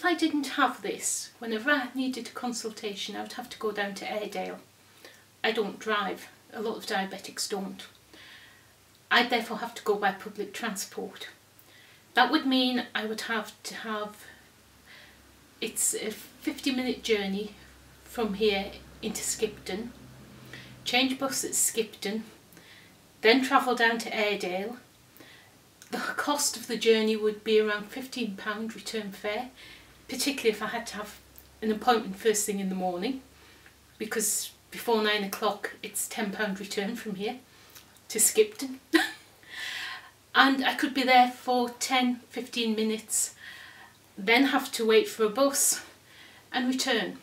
I didn't have this, whenever I needed a consultation, I would have to go down to Airedale. I don't drive. A lot of diabetics don't. I'd therefore have to go by public transport. That would mean I would have to have, it's a 50-minute journey from here into Skipton, change bus at Skipton, then travel down to Airedale. The cost of the journey would be around £15 return fare, particularly if I had to have an appointment first thing in the morning, because before 9 o'clock it's £10 return from here to Skipton. And I could be there for 10-15 minutes, then have to wait for a bus and return.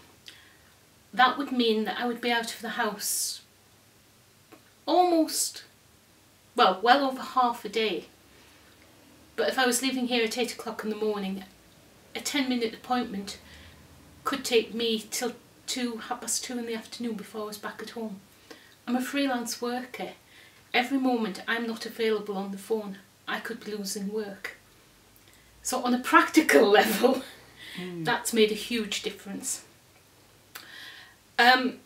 That would mean that I would be out of the house almost, well over half a day. But if I was leaving here at 8 o'clock in the morning, a 10-minute appointment could take me till 2:30 in the afternoon before I was back at home. I'm a freelance worker. Every moment I'm not available on the phone, I could be losing work. So on a practical level, that's made a huge difference. On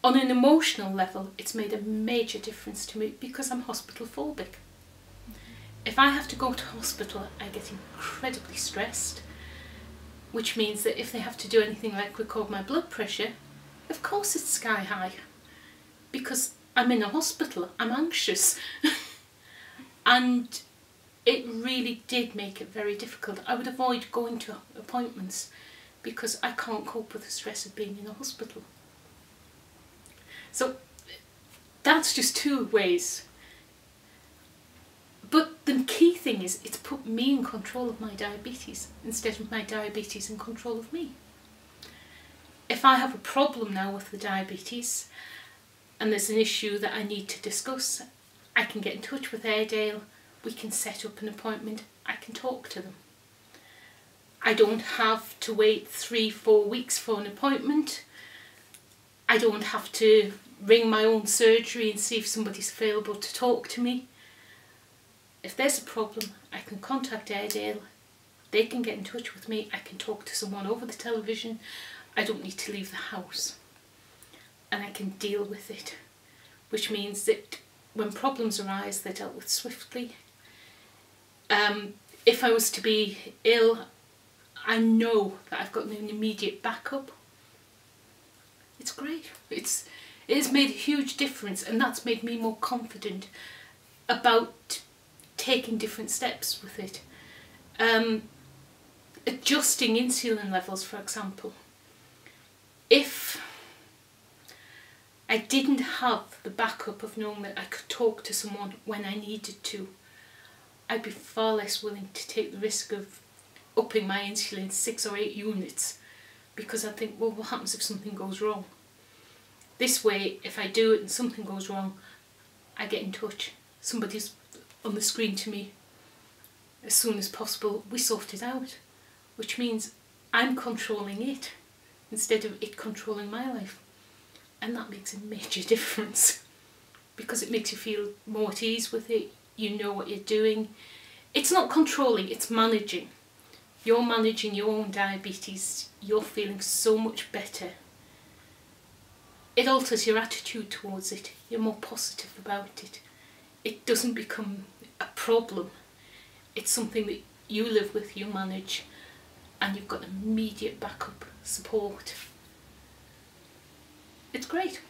an emotional level, it's made a major difference to me because I'm hospital phobic. If I have to go to hospital, I get incredibly stressed, which means that if they have to do anything like record my blood pressure, of course it's sky high, because I'm in a hospital, I'm anxious. And it really did make it very difficult. I would avoid going to appointments because I can't cope with the stress of being in a hospital. So that's just two ways. But the key thing is, it's put me in control of my diabetes instead of my diabetes in control of me. If I have a problem now with the diabetes and there's an issue that I need to discuss, I can get in touch with Airedale, we can set up an appointment, I can talk to them. I don't have to wait 3-4 weeks for an appointment. I don't have to ring my own surgery and see if somebody's available to talk to me. If there's a problem, I can contact Airedale, they can get in touch with me, I can talk to someone over the television, I don't need to leave the house, and I can deal with it, which means that when problems arise, they're dealt with swiftly. If I was to be ill, I know that I've got an immediate backup. It's great. It has made a huge difference, and that's made me more confident about taking different steps with it. Adjusting insulin levels, for example. If I didn't have the backup of knowing that I could talk to someone when I needed to, I'd be far less willing to take the risk of upping my insulin 6 or 8 units, because I think, well, what happens if something goes wrong? This way, if I do it and something goes wrong, I get in touch. Somebody's on the screen to me as soon as possible. We sort it out, which means I'm controlling it instead of it controlling my life. And that makes a major difference, because it makes you feel more at ease with it. You know what you're doing. It's not controlling, it's managing. You're managing your own diabetes. You're feeling so much better. It alters your attitude towards it. You're more positive about it. It doesn't become a problem. It's something that you live with, you manage, and you've got immediate backup support. It's great.